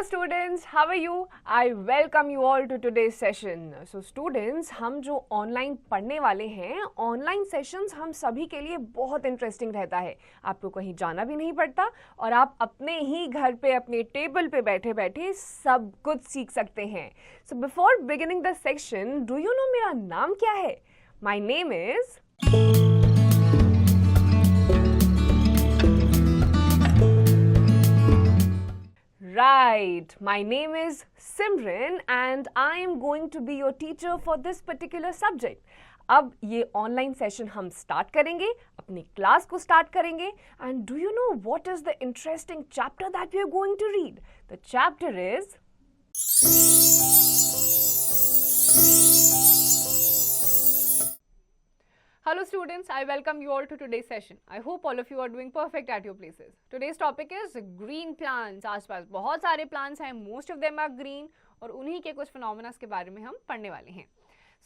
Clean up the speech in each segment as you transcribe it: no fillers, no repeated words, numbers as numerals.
students, how are you? I welcome you all to today's session. So students, हम जो online पढ़ने वाले हैं, ऑनलाइन सेशंस हम सभी के लिए बहुत इंटरेस्टिंग रहता है. आपको कहीं जाना भी नहीं पड़ता और आप अपने ही घर पे अपने टेबल पे बैठे बैठे सब कुछ सीख सकते हैं. So before beginning the section, do you know मेरा नाम क्या है? My name is Right, my name is Simran and I am going to be your teacher for this particular subject. अब ये ऑनलाइन सेशन हम स्टार्ट करेंगे, अपनी class को स्टार्ट करेंगे and do you know what is the interesting chapter that we are going to read? The chapter is Hello students, I welcome you all to today's session. I hope all of you are doing perfect at your places. Today's topic is green plants. आसपास बहुत सारे plants हैं, most of them are green और उन्हीं के कुछ phenomena के बारे में हम पढ़ने वाले हैं.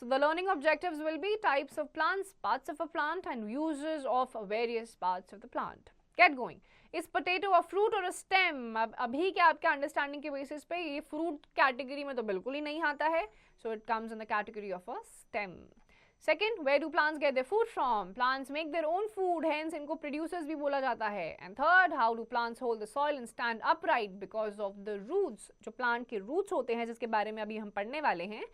So the learning objectives will be types of plants, parts of a plant and uses of various parts of the plant. Get going. Is potato a fruit or a stem? अब अभी के आपके अंडरस्टैंडिंग के basis पे ये fruit category में तो बिल्कुल ही नहीं आता है. So it comes in the category of a stem. Second, where do plants get their food from? Plants make their own food, hence इनको producers भी बोला जाता है. And third, how do plants hold the soil and stand upright because of the roots? जो plant के roots होते हैं जिसके बारे में अभी हम पढ़ने वाले हैं,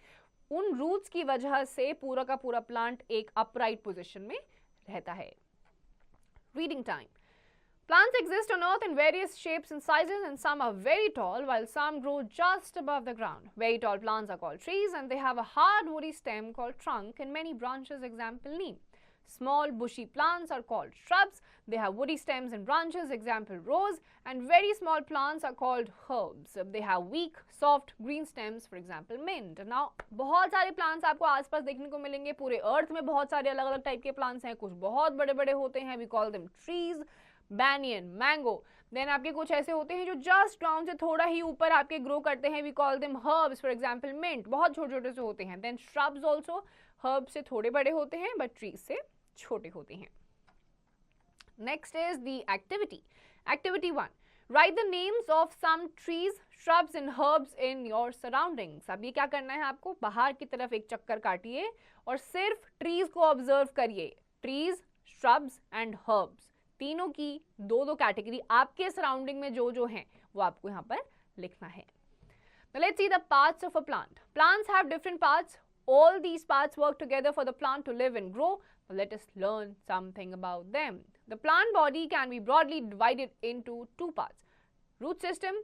उन roots की वजह से पूरा का पूरा plant एक upright position में रहता है. Reading time. Plants exist on earth in various shapes and sizes and some are very tall while some grow just above the ground. Very tall plants are called trees and they have a hard woody stem called trunk and many branches, example neem. Small bushy plants are called shrubs. They have woody stems and branches, example rose, and very small plants are called herbs. They have weak, soft, green stems, for example mint. Now, बहुत सारे plants आपको आसपास देखने को मिलेंगे. पूरे earth में बहुत सारे अलग-अलग टाइप के plants हैं. कुछ बहुत बड़े-बड़े होते हैं. We call them trees. Banyan, mango. Then आपके कुछ ऐसे होते हैं जो just ground से थोड़ा ही ऊपर आपके grow करते हैं. We call them herbs, for example mint. बहुत छोटे-छोटे से होते हैं. Then shrubs also, herbs से थोड़े बड़े होते हैं, but trees से छोटे होते हैं. Next is the activity. Activity 1. Write the names of some trees, shrubs and herbs in your surroundings. अब ये क्या करना है आपको? बाहर की तरफ एक चक्कर काटिए और सिर्फ trees को observe करिए. Trees, shrubs and herbs. तीनों की दो कैटेगरी आपके सराउंडिंग में जो हैं वो आपको यहाँ पर लिखना है. Now let's see the parts of a plant. Plants have different parts. All these parts work together for the plant to live and grow. Now let us learn something about them. The plant body can be broadly divided into two parts. Root system,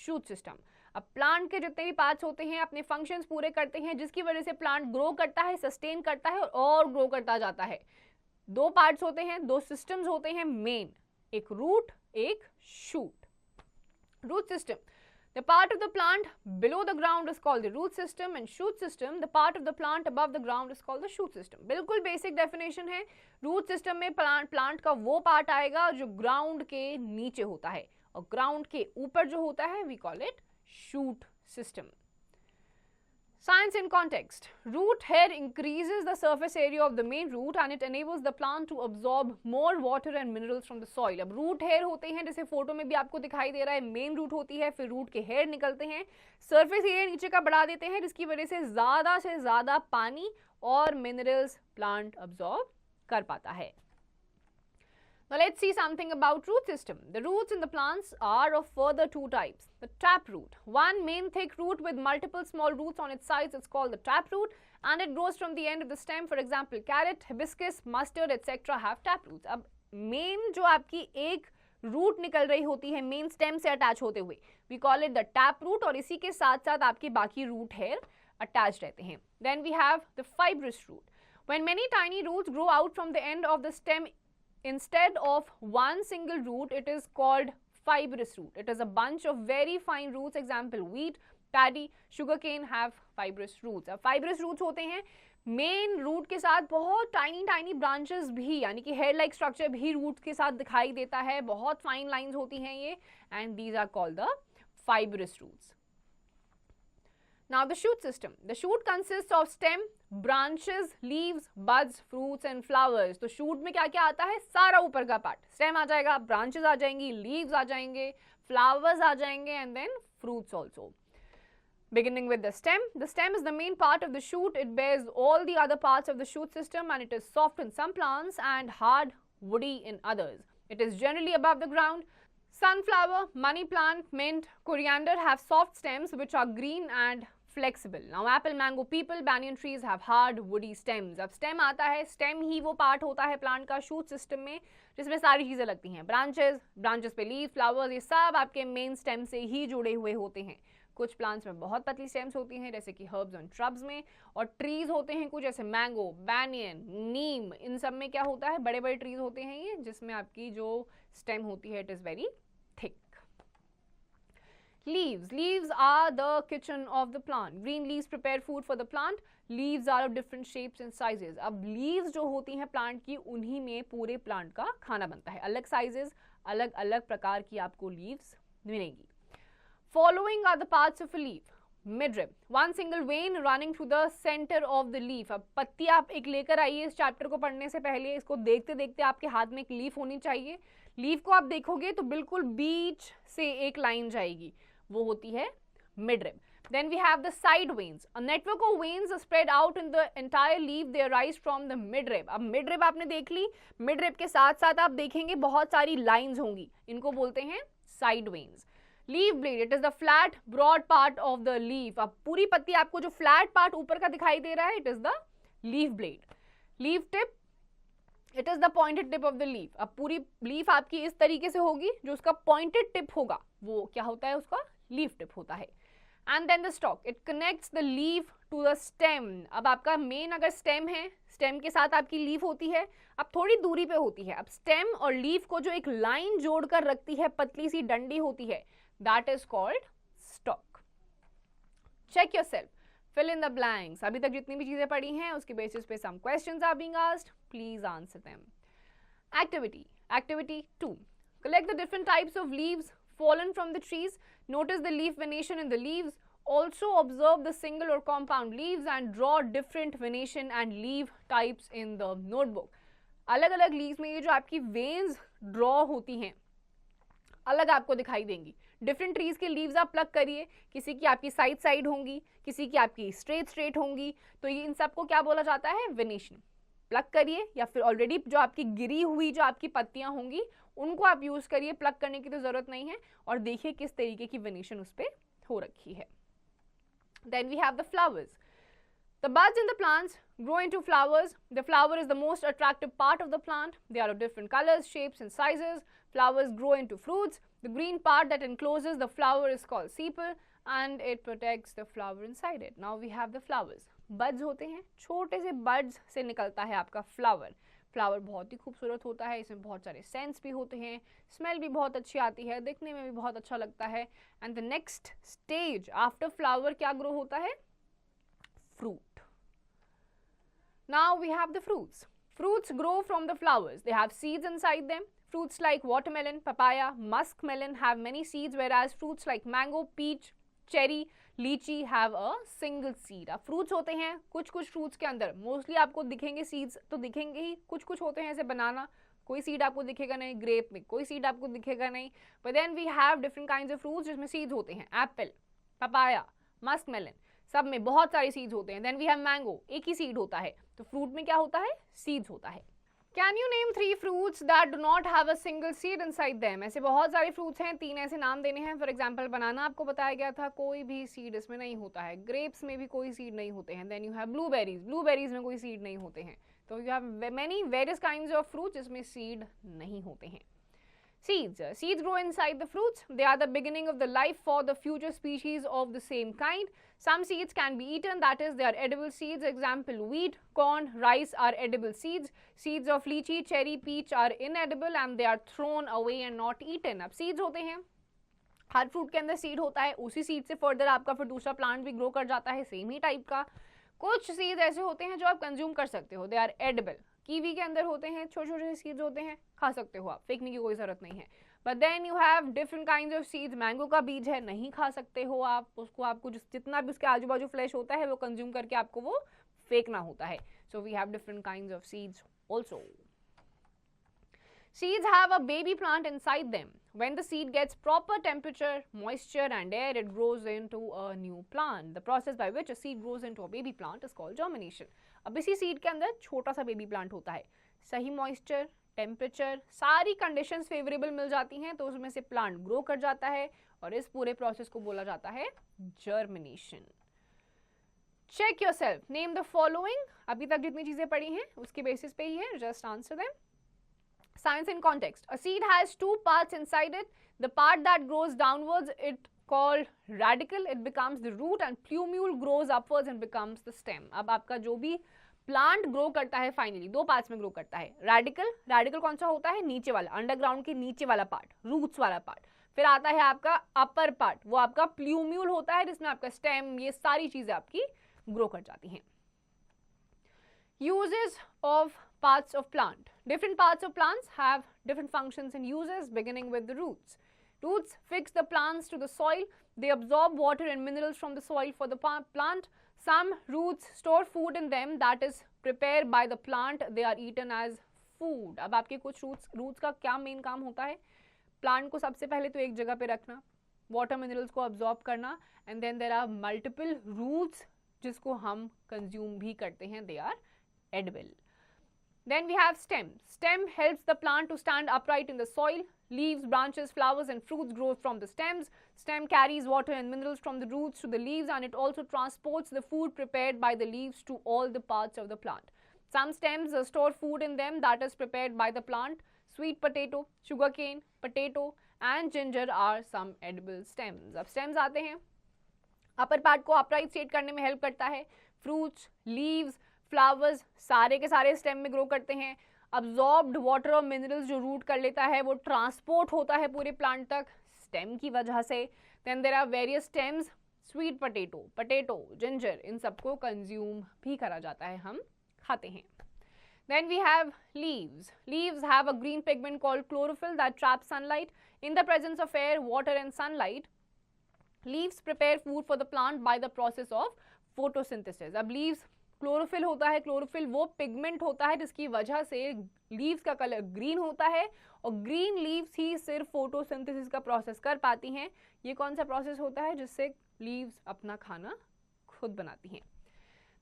shoot system. अब plant के जितने भी parts होते हैं अपने functions पूरे करते हैं जिसकी वजह से प्लांट ग्रो करता है, सस्टेन करता है और ग्रो करता जाता है. दो पार्ट्स होते हैं, दो सिस्टम्स होते हैं मेन, एक रूट एक shoot. Root system, the part of the plant below the ground is called the root system and shoot system, the part of the plant above the ground is called the shoot system. बिल्कुल basic definition है. Root system में plant का वो part आएगा जो ground के नीचे होता है और ग्राउंड के ऊपर जो होता है we call it shoot system. Science in context. Root hair increases the surface area of the main root and it enables the plant to absorb more water and minerals from the soil. अब root hair होते हैं जैसे photo में भी आपको दिखाई दे रहा है, मेन रूट होती है, फिर रूट के हेयर निकलते हैं, सरफेस एरिया नीचे का बढ़ा देते हैं जिसकी वजह से ज़्यादा पानी और मिनरल्स प्लांट अब्सॉर्ब कर पाता है. Now let's see something about root system. The roots in the plants are of further two types. The tap root. One main thick root with multiple small roots on its sides is called the tap root and it grows from the end of the stem. For example, carrot, hibiscus, mustard, etc. have tap roots. अब main जो आपकी एक root निकल रही होती है main stem से attach होते हुए we call it the tap root और इसी के साथ साथ आपके बाकी रूट हेयर अटैच रहते हैं. Then we have the fibrous root. When many tiny roots grow out from the end of the stem instead of one single root, it is called fibrous root. It is a bunch of very fine roots. Example, wheat, paddy, sugarcane have fibrous roots. अब fibrous roots होते हैं main root के साथ बहुत tiny branches भी, यानी कि hair like structure भी रूट के साथ दिखाई देता है. बहुत फाइन लाइंस होती हैं ये and these are called the fibrous roots. Now the shoot system. The shoot consists of stem, branches, leaves, buds, fruits and flowers. तो shoot में क्या क्या आता है? सारा ऊपर का पार्ट. Stem आ जाएगा, branches आ जाएंगी, leaves आ जाएंगे, flowers आ जाएंगे and then fruits also. Beginning with the stem. The stem is the main part of the shoot. It bears all the other parts of the shoot system and it is soft in some plants and hard, woody in others. It is generally above the ground. Sunflower, money plant, mint, coriander have soft stems which are green and flexible. Now apple, mango, peepal, banyan trees have hard, woody stems. अब stem आता है, stem ही वो part होता है plant का shoot system में जिसमें सारी चीजें लगती हैं. branches पे leaves, flowers, ये सब आपके main stem से ही जुड़े हुए होते हैं. कुछ प्लांट्स में बहुत पतली स्टेम्स होती हैं जैसे कि हर्ब्स एंड श्रब्स में, और ट्रीज होते हैं कुछ जैसे मैंगो, बैनियन, नीम, इन सब में क्या होता है, बड़े बड़े ट्रीज होते हैं ये जिसमें आपकी जो स्टेम होती है it is very thick. Leaves are the kitchen of the plant. Green leaves prepare food for the plant. Leaves are of different shapes and sizes. अब leaves जो होती हैं प्लांट की उन्हीं में पूरे प्लांट का खाना बनता है. अलग साइजेस, अलग अलग प्रकार की आपको leaves मिलेंगी. Following are the parts of a leaf. Midrib, one single vein running through the center of the leaf. अब पत्ती आप एक लेकर आइए इस चैप्टर को पढ़ने से पहले, इसको देखते देखते आपके हाथ में एक लीफ होनी चाहिए. लीफ को आप देखोगे तो बिल्कुल बीच से एक लाइन जाएगी, वो होती है midrib. Then we have the side veins. A network of veins are spread out in the entire leaf. They arise from the midrib. अब midrib आपने देख ली, midrib के साथ साथ आप देखेंगे बहुत सारी लाइंस होंगी, इनको बोलते हैं side veins. Leaf blade, it is the flat broad part of the leaf. अब पूरी पत्ती आपको जो flat part ऊपर का दिखाई दे रहा है, it is the leaf blade. Leaf tip, it is the pointed tip of the leaf. अब पूरी leaf आपकी इस तरीके से होगी, जो उसका pointed tip होगा वो क्या होता है, उसका leaf tip होता है. And then the stalk, it connects the leaf to the stem. अब आपका main अगर stem है, stem के साथ आपकी leaf होती है, अब थोड़ी दूरी पे होती है. अब stem और leaf को जो एक line जोड़कर रखती है, पतली सी डंडी होती है, that is called stalk. Check yourself. Fill in the blanks. अभी तक जितनी भी चीजें पढ़ी हैं उसके basis पे some questions are being asked. Please answer them. Activity. Activity 2. Collect the different types of leaves fallen from the trees. Notice the leaf venation in the leaves. Also observe the single or compound leaves and draw different venation and leaf types in the notebook. अलग अलग leaves में ये जो आपकी veins draw होती हैं अलग आपको दिखाई देंगी. डिफरेंट ट्रीज के लीव्स आप प्लग करिए, किसी की आपकी साइड साइड होंगी, किसी की आपकी स्ट्रेट होंगी, तो ये इन सबको क्या बोला जाता है, वेनेशन. प्लग करिए या फिर ऑलरेडी जो आपकी गिरी हुई जो आपकी पत्तियां होंगी उनको आप यूज करिए, प्लग करने की तो जरूरत नहीं है, और देखिए किस तरीके की वेनेशन उस पर हो रखी है. Then we have the flowers. The buds in the plants grow into flowers. The flower is the most attractive part of the plant. They are of different colors, shapes and sizes. Flowers grow into fruits. The green part that encloses the flower is called sepal and it protects the flower inside it. Now we have the flowers. Buds होते हैं, छोटे से buds से निकलता है आपका flower. Flower बहुत ही खूबसूरत होता है, इसमें बहुत सारे सेंस भी होते हैं, स्मेल भी बहुत अच्छी आती है, देखने में भी बहुत अच्छा लगता है. And the next stage after flower क्या ग्रो होता है, fruit. Now we have the fruits. Fruits grow from the flowers. They have seeds inside them. Fruits like watermelon, papaya, muskmelon have many seeds, whereas fruits like mango, peach, cherry, lychee have a single seed. अब fruits होते हैं, कुछ fruits के अंदर mostly आपको दिखेंगे seeds, तो दिखेंगे ही, कुछ होते हैं जैसे banana, कोई seed आपको दिखेगा नहीं, grape में कोई seed आपको दिखेगा नहीं. But then we have different kinds of fruits जिसमें seeds होते हैं, apple, papaya, muskmelon, सब में बहुत सारे सीड्स होते हैं. देन वी हैव मैंगो, एक ही सीड होता है, तो फ्रूट में क्या होता है, सीड्स होता है. Can you name 3 fruits that do not have a single seed inside them? ऐसे बहुत सारे फ्रूट्स हैं, 3 ऐसे नाम देने हैं. फॉर एग्जांपल बनाना आपको बताया गया था, कोई भी सीड इसमें नहीं होता है. ग्रेप्स में भी कोई सीड नहीं होते हैं. देन यू हैव ब्लूबेरीज में कोई सीड नहीं होते हैं. तो you have many various kinds of fruits जिसमें सीड नहीं होते हैं. Seeds grow inside the fruits. They are the beginning of the life for the future species of the same kind. Some seeds can be eaten, that is, they are edible seeds. Example, wheat, corn, rice are edible seeds. Seeds of lychee, cherry, peach are inedible and they are thrown away and not eaten. अब seeds होते हैं, हर fruit के अंदर seed होता है, उसी seed से further आपका फिर दूसरा प्लांट भी ग्रो कर जाता है सेम ही टाइप का. कुछ सीड्स ऐसे होते हैं जो आप कंज्यूम कर सकते हो, दे आर एडिबल. कीवी के अंदर होते हैं, छोटे छोटे सीड्स होते हैं, खा सकते हो आप, फेंकने की कोई जरूरत नहीं है. But then you have different kinds of seeds. Mango का बीज है, नहीं खा सकते हो आप उसको, आपको जितना भी उसके आजू बाजू फ्लैश होता है वो कंज्यूम करके आपको वो फेंकना होता है. So we have different kinds of seeds also. Seeds have a baby plant inside them. When the seed gets proper temperature, moisture and air, it grows into a new plant. The process by which a seed grows into a baby plant is called germination. अब इसी seed के अंदर छोटा सा baby plant होता है. सही moisture, temperature, सारी conditions favorable मिल जाती हैं तो उसमें से plant grow कर जाता है और इस पूरे process को बोला जाता है germination. Check yourself. Name the following. अभी तक जितनी चीजें पढ़ी हैं उसके basis पे ही है. Just answer them. Science in context. A seed has two parts inside it. The part that grows downwards, it called radicle. It becomes the root, and plumule grows upwards and becomes the stem. अब आपका जो भी plant grow करता है finally दो parts में grow करता है. रेडिकल कौन सा होता है? नीचे वाला, अंडरग्राउंड के नीचे वाला पार्ट, रूट्स वाला पार्ट. फिर आता है आपका अपर पार्ट, वो आपका प्लूम्यूल होता है जिसमें आपका स्टेम, ये सारी चीजें आपकी ग्रो कर जाती हैं. Uses of parts of plant. Different parts of plants have different functions and uses, beginning with the roots. Roots fix the plants to the soil. They absorb water and minerals from the soil for the plant. Some roots store food in them that is prepared by the plant. They are eaten as food. अब आपके कुछ roots का क्या main काम होता है? Plant को सबसे पहले तो एक जगह पे रखना, वाटर मिनरल्स को अब्जॉर्ब करना, and then there are multiple roots जिसको हम कंज्यूम भी करते हैं. They are edible. Then we have stem. Stem helps the plant to stand upright in the soil. Leaves, branches, flowers and fruits grow from the stems. Stem carries water and minerals from the roots to the leaves, and it also transports the food prepared by the leaves to all the parts of the plant. Some stems store food in them that is prepared by the plant. Sweet potato, sugarcane, potato and ginger are some edible stems. अब stems आते हैं. Upper part को upright state करने में help करता है. Fruits, leaves, flowers सारे के सारे स्टेम में ग्रो करते हैं. अब्जॉर्ब्ड वाटर और मिनरल्स जो रूट कर लेता है वो ट्रांसपोर्ट होता है पूरे प्लांट तक स्टेम की वजह से. Then there are various stems. Sweet potato, ginger, इन सबको कंज्यूम भी करा जाता है, हम खाते हैं. Then we have leaves. Leaves have a green pigment called chlorophyll that traps sunlight. In the presence of air, water and sunlight, leaves prepare food for the plant by the process of photosynthesis. अब leaves chlorophyll होता है. Chlorophyll वो pigment होता है जिसकी वजह से leaves का कलर ग्रीन होता है और ग्रीन लीव्स ही सिर्फ फोटोसिंथेसिस का प्रोसेस कर पाती हैं. ये कौन सा प्रोसेस होता है? जिससे लीव्स अपना खाना खुद बनाती हैं.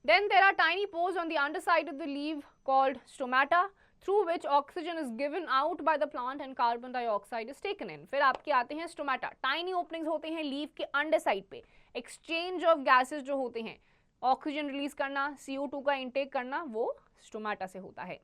Then there are tiny pores on the underside of the leaf called stomata through which oxygen is given out by the plant and carbon dioxide is taken in. फिर आपके आते हैं स्टोमेटा. टाइनी ओपनिंग्स होते हैं leaf के under side पे. Exchange of gases जो होते हैं, ऑक्सीजन रिलीज करना, CO2 का इंटेक करना, वो स्टोमेटा से होता है.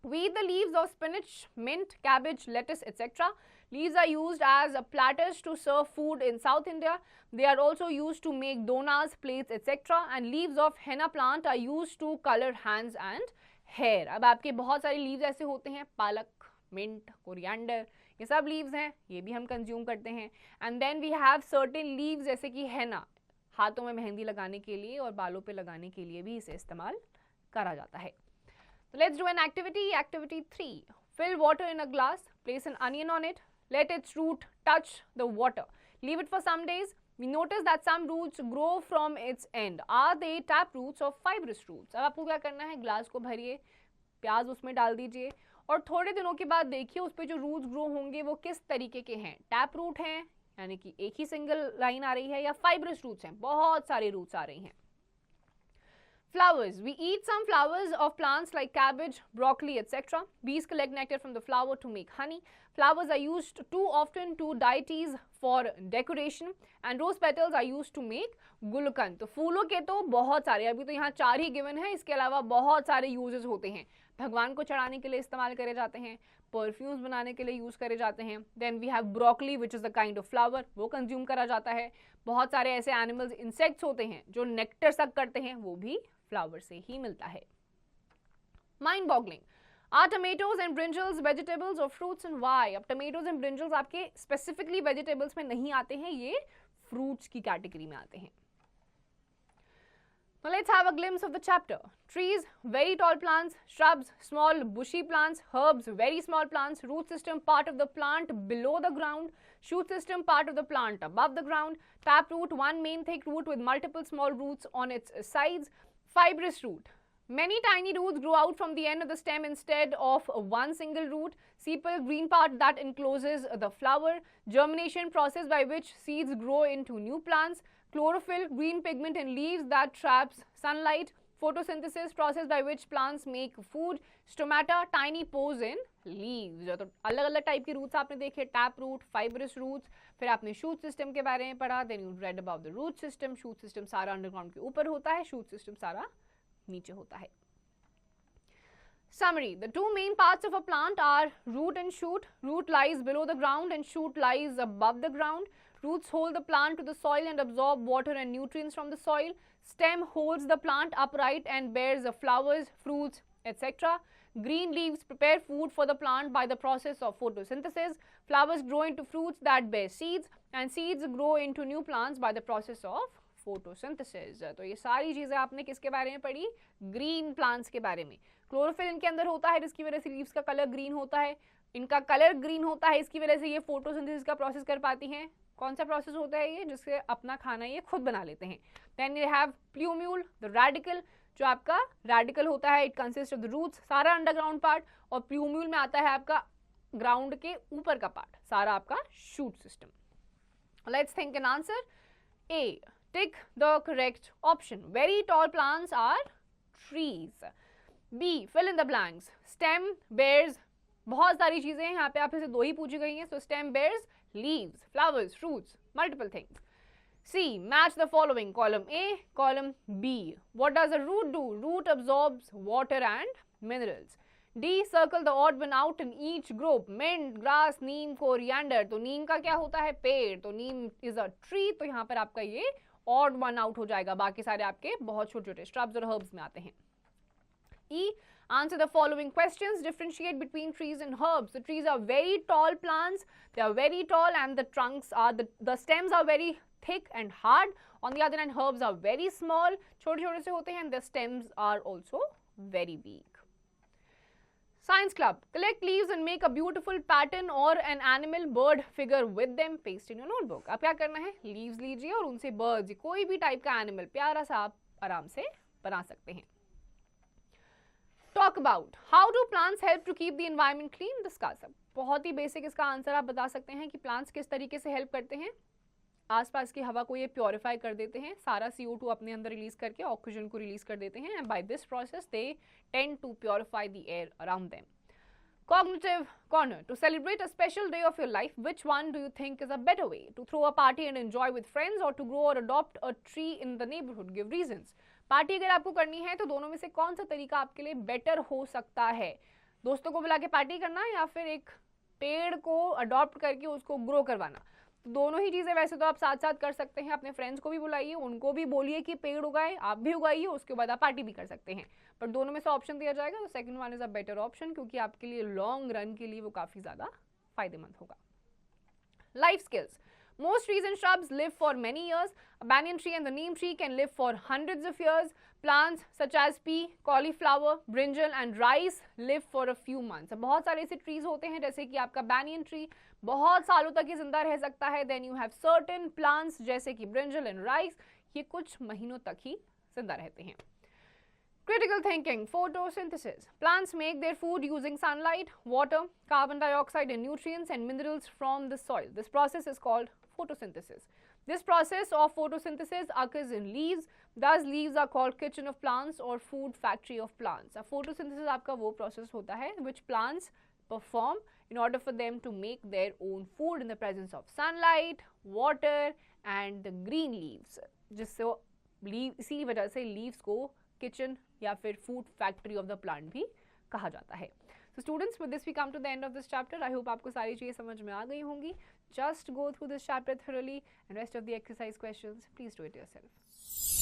We eat the leaves of spinach, mint, cabbage, lettuce, etc. Leaves are used as platters to serve food in South India. They are also used to make donas, plates, etc. And leaves of henna plant are used to color hands and hair. अब आपके बहुत सारे leaves ऐसे होते हैं, पालक, mint, coriander, ये सब leaves हैं, ये भी हम consume करते हैं. And then we have certain leaves जैसे कि henna, हाथों में मेहंदी लगाने के लिए और बालों पे लगाने के लिए भी इसे इस्तेमाल करा जाता है. So let's do an activity. Activity 3. Fill water in a glass. Place an onion on it. Let its root touch the water. Leave it for some days. We notice that some roots grow from its end. Are they tap roots or fibrous roots? अब आपको क्या करना है? Glass को भरिए, प्याज उसमें डाल दीजिए और थोड़े दिनों के बाद देखिए उस पर जो रूट्स ग्रो होंगे वो किस तरीके के हैं. टैप रूट हैं यानी कि एक ही सिंगल लाइन आ रही है, या फाइब्रस रूट्स हैं, बहुत सारे रूट्स आ रही हैं. Flowers. We eat some flowers of plants like cabbage, broccoli, etc. Bees collect nectar from the flower to make honey. Flowers are used too often to deities for decoration, and rose petals are used to make gulkan. तो फूलों के तो बहुत सारे, अभी तो यहाँ 4 ही given है, इसके अलावा बहुत सारे यूजेस होते हैं. भगवान को चढ़ाने के लिए इस्तेमाल करे जाते हैं, परफ्यूम्स बनाने के लिए यूज करे जाते हैं. Then we have broccoli which is the kind of flower, वो कंज्यूम करा जाता है. बहुत सारे ऐसे एनिमल्स, इंसेक्ट्स होते हैं जो नेक्टर सक करते हैं, वो भी फ्लावर से ही मिलता है. Mind boggling. Are tomatoes and brinjals vegetables or fruits and why? अब tomatoes and brinjals आपके specifically vegetables में नहीं आते हैं, ये fruits की category में आते हैं. Now let's have a glimpse of the chapter. Trees, very tall plants, shrubs, small bushy plants, herbs, very small plants, root system, part of the plant below the ground, shoot system, part of the plant above the ground, tap root, one main thick root with multiple small roots on its sides, fibrous root, Many tiny roots grow out from the end of the stem instead of one single root. Sepal, green part that encloses the flower. Germination, process by which seeds grow into new plants. Chlorophyll, green pigment in leaves that traps sunlight. Photosynthesis, process by which plants make food. Stomata, tiny pores in leaves. तो अलग अलग type के roots आपने देखे, tap root, fibrous roots, फिर आपने shoot system के बारे में पढ़ा, then you read about the root system. Shoot system सारा अंडरग्राउंड के ऊपर होता है, शूट सिस्टम सारा नीचे होता है. Summary: the two main parts of a plant are root and shoot. Root lies below the ground and shoot lies above the ground. Roots hold the plant to the soil and absorb water and nutrients from the soil. Stem holds the plant upright and bears the flowers, fruits, etc. Green leaves prepare food for the plant by the process of photosynthesis. Flowers grow into fruits that bear seeds, and seeds grow into new plants by the process of photosynthesis. तो ये सारी चीजें आपने किसके बारे में पढ़ी? Green plants के बारे में. क्लोरोफिल इनके अंदर होता है जिसकी वजह से लीव्स का कलर ग्रीन होता है. इनका कलर ग्रीन होता है, इसकी वजह से ये फोटोसिंथेसिस का प्रोसेस कर पाती हैं. कौन सा प्रोसेस होता है ये? जिससे अपना खाना ये खुद बना लेते हैं. Then you have plumule, the radicle, जो आपका रेडिकल होता है. It consist of the roots, सारा अंडरग्राउंड पार्ट, और प्लूम्यूल में आता है आपका ग्राउंड के ऊपर का पार्ट, सारा आपका shoot system. Let's think an answer. A, tick the correct option. Very tall plants are trees. B, fill in the blanks. Stem bears, बहुत सारी चीजें हैं यहाँ पे, आप से दो ही पूछी गई हैं. So stem bears leaves, flowers, fruits, multiple things. C, match the following. Column A, column B. What does a root do? Root absorbs water and minerals. D, circle the odd one out in each group. Mint, grass, neem, coriander. तो नीम का क्या होता है? पेड़. तो नीम is a tree. तो यहाँ पर आपका ये odd one out हो जाएगा. बाकी सारे आपके बहुत छोटे छोटे shrubs और herbs में आते हैं. E, answer the following questions. Differentiate between trees and herbs. The trees are very tall plants. They are very tall, and the trunks are the stems are very thick and hard. On the other hand, herbs are very small. छोटे छोटे से होते हैं, and the stems are also very weak. Science Club. Collect leaves and make a beautiful pattern or an animal bird figure with them. Paste in your notebook. अब क्या करना है? Leaves लीजिए और उनसे birds, कोई भी टाइप का animal प्यारा सा आप आराम से बना सकते हैं. Talk about how do plants help to keep the environment clean. Discuss. बहुत ही बेसिक इसका आंसर आप बता सकते हैं कि प्लांट्स किस तरीके से हेल्प करते हैं. आसपास की हवा को ये प्योरीफाई कर देते हैं, सारा CO2 अपने अंदर रिलीज करके ऑक्सीजन को रिलीज कर देते हैं, and by this process they tend to purify the air around them. Cognitive corner. To celebrate a special day of your life, which one do you think is a better way? To throw a party and enjoy with friends, or to grow or adopt a tree in the neighborhood? Give reasons. Party अगर आपको करनी है तो दोनों में से कौन सा तरीका आपके लिए बेटर हो सकता है? दोस्तों को बुला के पार्टी करना या फिर एक पेड़ को अडॉप्ट करके उसको ग्रो करवाना? तो दोनों ही चीजें वैसे तो आप साथ साथ कर सकते हैं. अपने फ्रेंड्स को भी बुलाइए, उनको भी बोलिए कि पेड़ उगाए, आप भी उगाइए, उसके बाद आप पार्टी भी कर सकते हैं. पर दोनों में से ऑप्शन दिया जाएगा तो second one is a better option, क्योंकि आपके लिए लॉन्ग रन के लिए वो काफी ज्यादा फायदेमंद होगा. Life skills. Most trees and shrubs live for many years. A banyan tree and the neem tree can live for hundreds of years. Plants such as pea, cauliflower, brinjal and rice live for a few months. बहुत सारे ऐसे trees होते हैं जैसे कि आपका banyan tree बहुत सालों तक ही जिंदा रह सकता है. Then you have certain plants जैसे कि brinjal and rice, ये कुछ महीनों तक ही जिंदा रहते हैं. Critical thinking. Photosynthesis. Plants make their food using sunlight, water, carbon dioxide and nutrients and minerals from the soil. This process is called photosynthesis. This process of photosynthesis occurs in leaves. Thus, leaves are called kitchen of plants or food factory of plants. अब photosynthesis आपका वो process होता है which plants perform in order for them to make their own food in the presence of sunlight, water and the green leaves. जिससे इसी वजह से leaves को kitchen या फिर food factory of the plant भी कहा जाता है. So students, with this we come to the end of this chapter. I hope आपको सारी चीजें समझ में आ गई होंगी. Just go through this chapter thoroughly and rest of the exercise questions, please do it yourself.